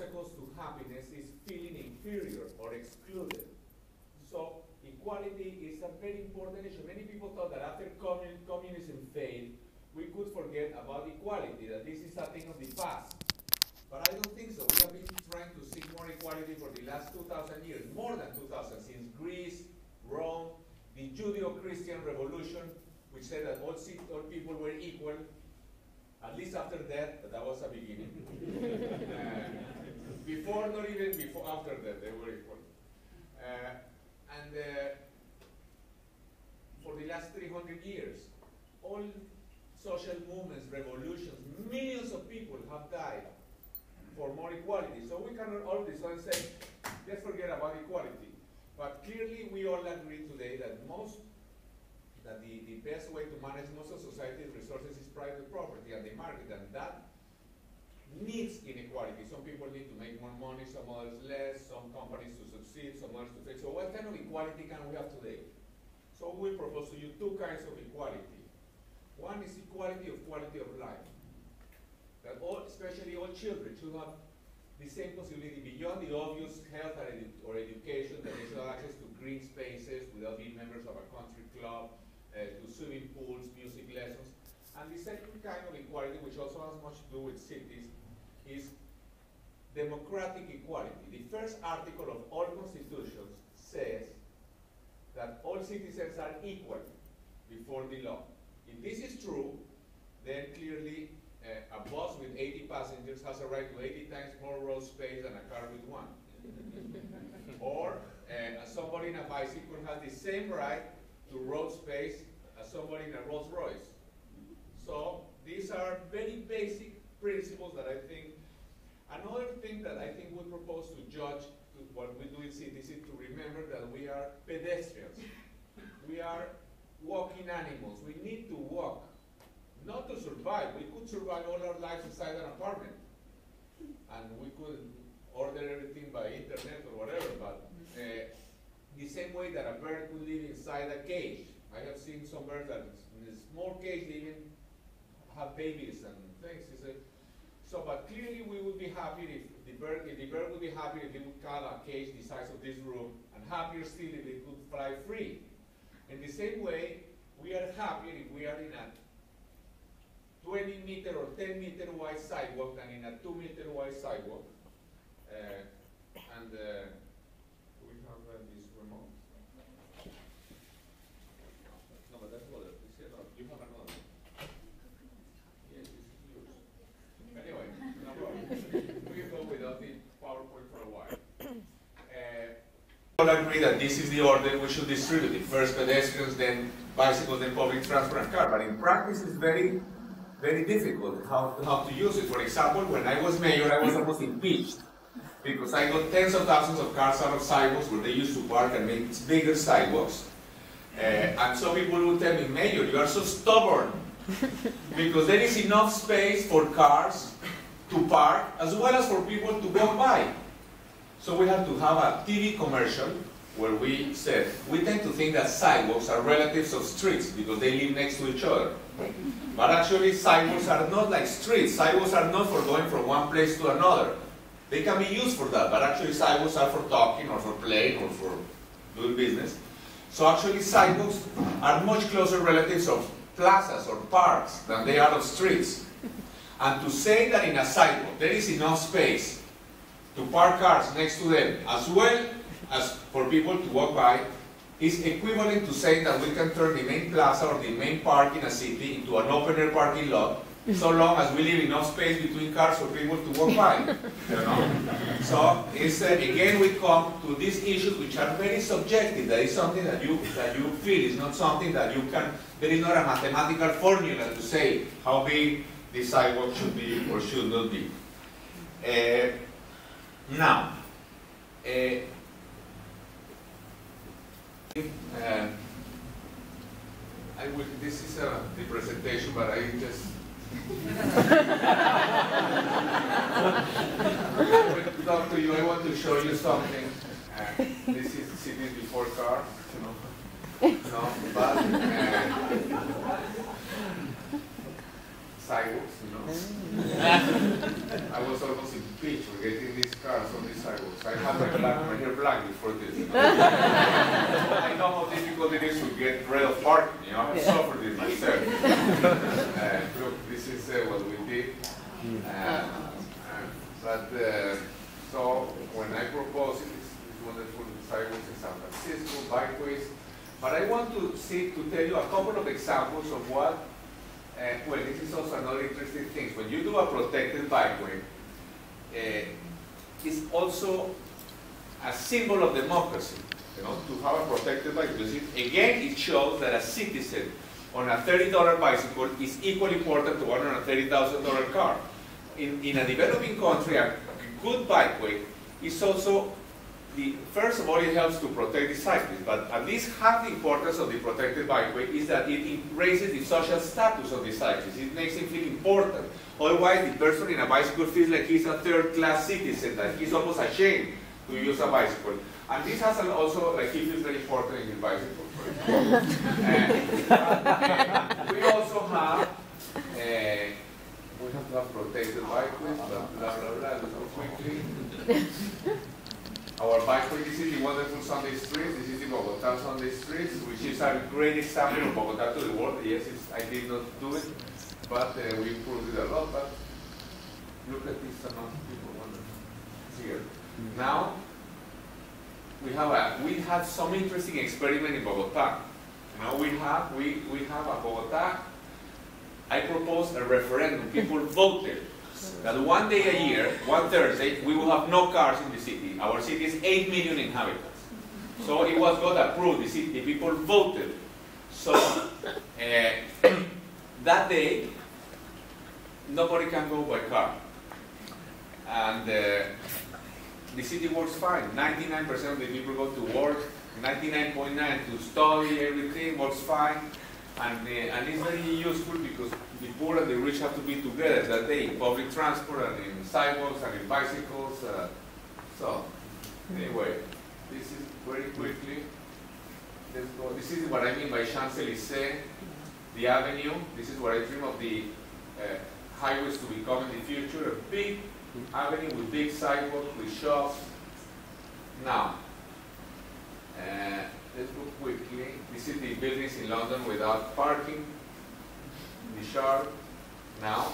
obstacles to happiness is feeling inferior or excluded. So equality is a very important issue. Many people thought that after communism failed, we could forget about equality, that this is a thing of the past. But I don't think so. We have been trying to seek more equality for the last 2,000 years, more than 2,000, since Greece, Rome, the Judeo-Christian revolution, which said that all people were equal, at least after death, but that was a beginning. Before, not even before, after death, they were equal. For the last 300 years, all social movements, revolutions, millions of people have died for more equality. So we cannot all of a sudden say, let's forget about equality. But clearly we all agree today that the best way to manage most of society's resources is private property and the market, and that needs inequality. Some people need to make more money, some others less, some companies to succeed, some others to fail. So what kind of equality can we have today? So we propose to you two kinds of equality. One is equality of quality of life. That all, especially all children, should have the same possibility beyond the obvious health or education, that they should have access to green spaces without being members of a country club, to swimming pools, music lessons. And the second kind of equality, which also has much to do with cities, is democratic equality. The first article of all constitutions says that all citizens are equal before the law. If this is true, then clearly a bus with 80 passengers has a right to 80 times more road space than a car with one. Or somebody in a bicycle has the same right to road space as somebody in a Rolls Royce. So these are very basic principles that I think. Another thing that I think we propose to judge what we do in cities is to remember that we are pedestrians. We are walking animals. We need to walk, not to survive. We could survive all our lives inside an apartment, and we could order everything by internet or whatever, but the same way that a bird could live inside a cage. I have seen some birds that in a small cage they even have babies and things. So, but clearly we would be happy if the bird would be happy if it would cut a cage the size of this room, and happier still if it could fly free. In the same way, we are happier if we are in a 20-meter or 10-meter wide sidewalk than in a 2-meter wide sidewalk. Do we have this remote? No, but that's other. You have another. Yes, this is yours. Anyway, no problem. We go without the PowerPoint for a while. All agree that this is the order we should distribute it. First pedestrians, then bicycles, then public transport and car. But in practice, it's very, very difficult how to use it. For example, when I was mayor, I was almost impeached because I got tens of thousands of cars out of sidewalks where they used to park and make bigger sidewalks. And some people would tell me, Mayor, you are so stubborn because there is enough space for cars to park as well as for people to walk by. So we have to have a TV commercial where we said, we tend to think that sidewalks are relatives of streets because they live next to each other. But actually sidewalks are not like streets. Sidewalks are not for going from one place to another. They can be used for that, but actually sidewalks are for talking or for playing or for doing business. So actually sidewalks are much closer relatives of plazas or parks than they are of streets. And to say that in a sidewalk there is enough space to park cars next to them as well as for people to walk by is equivalent to saying that we can turn the main plaza or the main park in a city into an open-air parking lot so long as we leave enough space between cars for people to walk by. You know? So it's, again we come to these issues which are very subjective. That is something that you feel. It's not something that you can, there is not a mathematical formula to say how big the sidewalk should be or should not be. Now, this is the presentation, but I just to talk to you. I want to show you something. This is cities before cars, you know. No, but sidewalks, you know. I was almost impeached for getting this car. have my hair black before this. I know how difficult it is to get rid of parking. You know, I've suffered it myself. Look, this is what we did. So when I proposed it, this wonderful sidewalks in San Francisco, bikeways. But I want to tell you a couple of examples of what. Well, this is also another interesting thing. When you do a protected bikeway, it's also a symbol of democracy, you know, to have a protected bike. Because again, it shows that a citizen on a $30 bicycle is equally important to one on a $30,000 car. In a developing country, a good bikeway is also, first of all, it helps to protect the cyclists, but at least half the importance of the protected bikeway is that it raises the social status of the cyclist. It makes him feel important. Otherwise, the person in a bicycle feels like he's a third-class citizen, that he's almost ashamed to use a bicycle. And this has also, like, he feels very important in his bicycle, for example. We also have, we have to have protected bikeways, blah, blah, blah, blah, let's go quickly. Our bikeway, this is the wonderful Sunday streets. This is the Bogota Sunday streets, which is a great example of Bogota to the world. Yes, I did not do it, but we improved it a lot. But look at this amount of people here. Now, we had some interesting experiment in Bogota. Now we have a Bogota. I proposed a referendum. People voted that one day a year, one Thursday, we will have no cars in the city. Our city is 8 million inhabitants. So it was got approved. The people voted. So that day, nobody can go by car. And the city works fine. 99% of the people go to work, 99.9% to study, everything works fine. And it's very useful because the poor and the rich have to be together that day, in public transport and in sidewalks and in bicycles. So, anyway, this is very quickly. Let's go. This is what I mean by Champs-Élysées, the avenue. This is what I dream of the highways to become in the future. A big avenue with big sidewalks, with shops. Now, let's go quickly. This is the buildings in London without parking. The Shard now.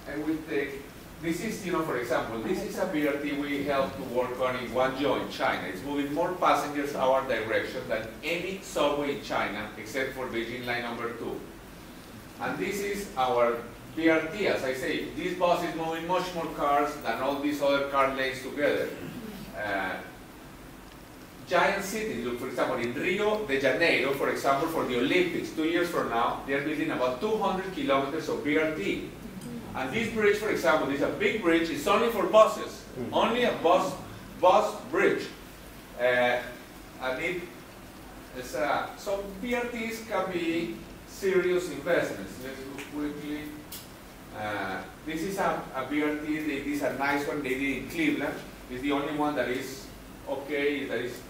And we take, this is, you know, for example, this is a BRT we helped to work on in Guangzhou in China. It's moving more passengers our direction than any subway in China, except for Beijing Line number 2. And this is our BRT, as I say. This bus is moving much more cars than all these other car lanes together. Giant cities, look, for example, in Rio de Janeiro, for example, for the Olympics, 2 years from now, they're building about 200 kilometers of BRT. And this bridge, for example, this is a big bridge, it's only for buses, only a bus bridge. And so BRTs can be serious investments. Let's go quickly. This is a BRT, this is a nice one they did in Cleveland. It's the only one that is okay, that is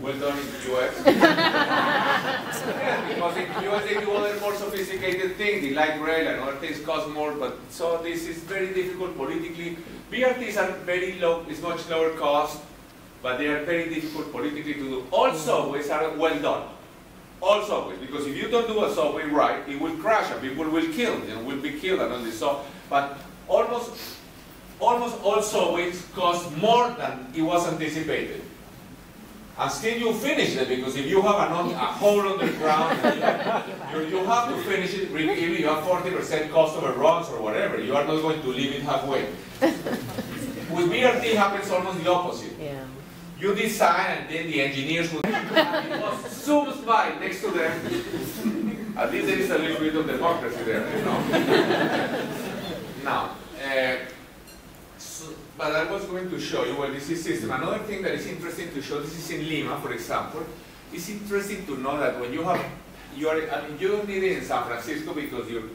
well done in the US. Yeah, because in the US they do other more sophisticated things, the light rail and other things cost more, but so this is very difficult politically. BRTs are very low, it's much lower cost, but they are very difficult politically to do. All subways are well done. All subways, because if you don't do a subway right, it will crash and people will kill, will be killed and all this. So, but almost all subways cost more than it was anticipated. And still you finish it, because if you have a hole underground, you have to finish it, even if you have 40% cost overruns or whatever, you are not going to leave it halfway. With BRT happens almost the opposite. Yeah. You design and then the engineers will zooms by next to them. At least there is a little bit of democracy there, you know. Now, but I was going to show you, well, this is system. Another thing that is interesting to show, this is in Lima, for example. It's interesting to know that when you have, you don't need it in San Francisco because you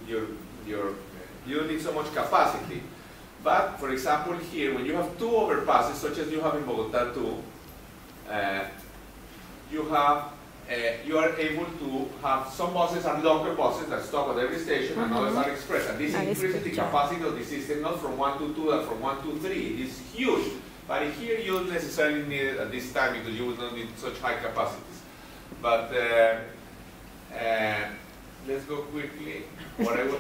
don't need so much capacity. But, for example, here, when you have two overpasses, such as you have in Bogota too, you have you are able to have some buses are local buses that stop at every station, and others are express. And this increases the capacity of the system not from 1 to 2, but from 1 to 3. It is huge. But here you don't necessarily need it at this time because you would not need such high capacities. But let's go quickly.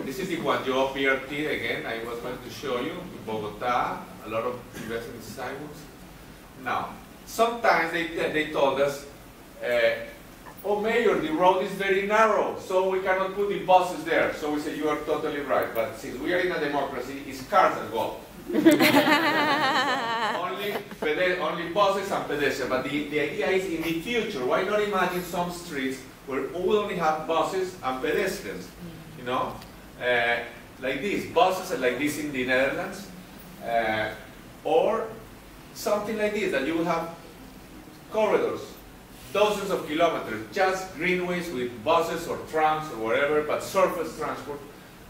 This is the Guangzhou PRT again. I was going to show you Bogota, a lot of investment in sidewalks. Now, sometimes they told us, oh, Mayor, the road is very narrow, so we cannot put the buses there. So we say, you are totally right. But since we are in a democracy, it's cars that go. only buses and pedestrians. But the idea is in the future, why not imagine some streets where we only have buses and pedestrians? You know, like this, buses like this in the Netherlands, or something like this, that you will have corridors, dozens of kilometers, just greenways with buses or trams or whatever, but surface transport,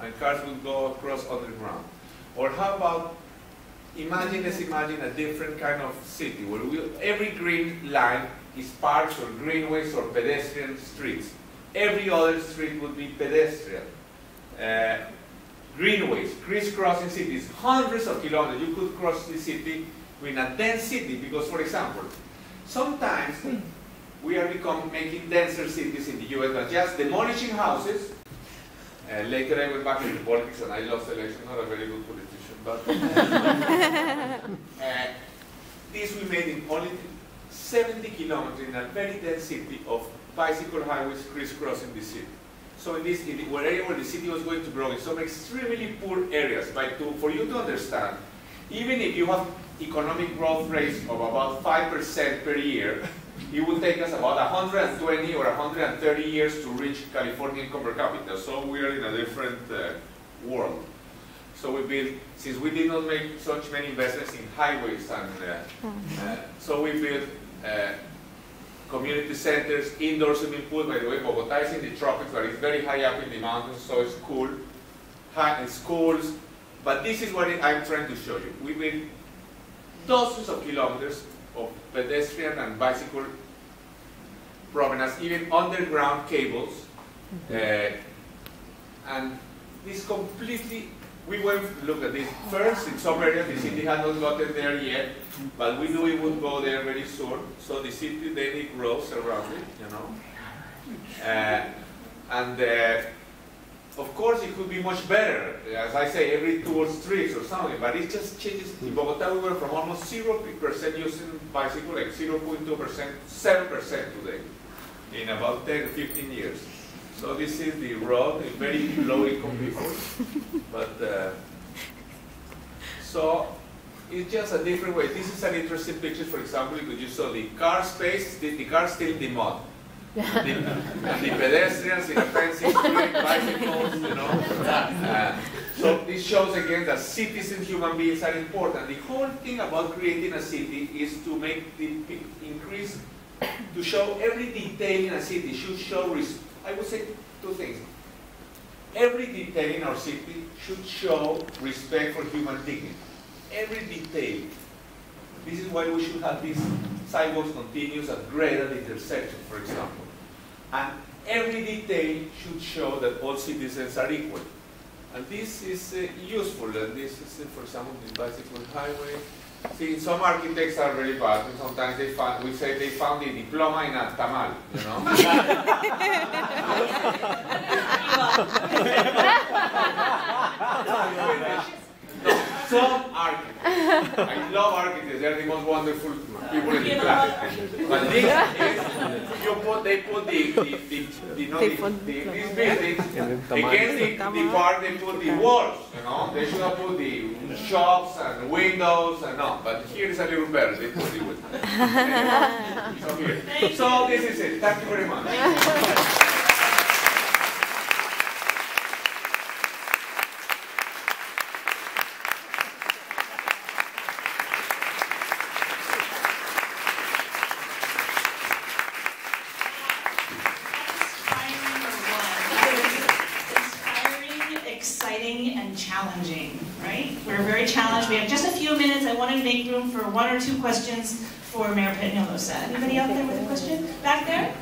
and cars will go across underground. Or how about, let's imagine a different kind of city where every green line is parks or greenways or pedestrian streets. Every other street would be pedestrian. Greenways, crisscrossing cities, hundreds of kilometers. You could cross the city in a dense city because, for example, sometimes we are making denser cities in the US than just demolishing houses. Later I went back into politics and I lost the election, not a very good politician, but this we made in only 70 kilometers in a very dense city of bicycle highways crisscrossing the city. So in this area where the city was going to grow, in some extremely poor areas, for you to understand, even if you have economic growth rates of about 5% per year, it will take us about 120 or 130 years to reach California income per capita. So we are in a different world. So we built, since we did not make such many investments in highways, and so we built community centers, indoor swimming pool. By the way, Bogota is in the tropics, but it's very high up in the mountains, so it's cool. Schools. But this is what I'm trying to show you. We built dozens of kilometers of pedestrian and bicycle promenades, even underground cables. And this completely, we went to look at this. First, in some areas, the city had not gotten there yet, but we knew it would go there very soon. So the city then it grows around it, you know. Of course, it could be much better. As I say, every 2 streets or something, but it just changes. In Bogota, we went from almost 0% using bicycle, like 0.2%, 7% today, in about 10 or 15 years. So this is the road, very low-income people. But so it's just a different way. This is an interesting picture, for example, because you saw the car space, the car still in the mud. The pedestrians in a fencing street, bicycles, you know. So this shows again that cities and human beings are important. The whole thing about creating a city is to make the increase, to show every detail in a city should show, I would say 2 things. Every detail in our city should show respect for human dignity. Every detail. This is why we should have these sidewalks continuous at grade at intersection, for example. And every detail should show that all citizens are equal. And this is useful. And this is, for example, the bicycle highway. See, some architects are very bad, and sometimes we say they found the diploma in a tamal, you know? Some architects. I love architects. They're the most wonderful people in the planet. But this is, they put this building against the part they put the walls, you know? They should have put the shops and windows and no. But here is a little better. They put the wood. So this is it. Thank you very much. Challenging, right? We're very challenged. We have just a few minutes. I wanted to make room for 1 or 2 questions for Mayor Peñalosa. Anybody out there with a question? Back there?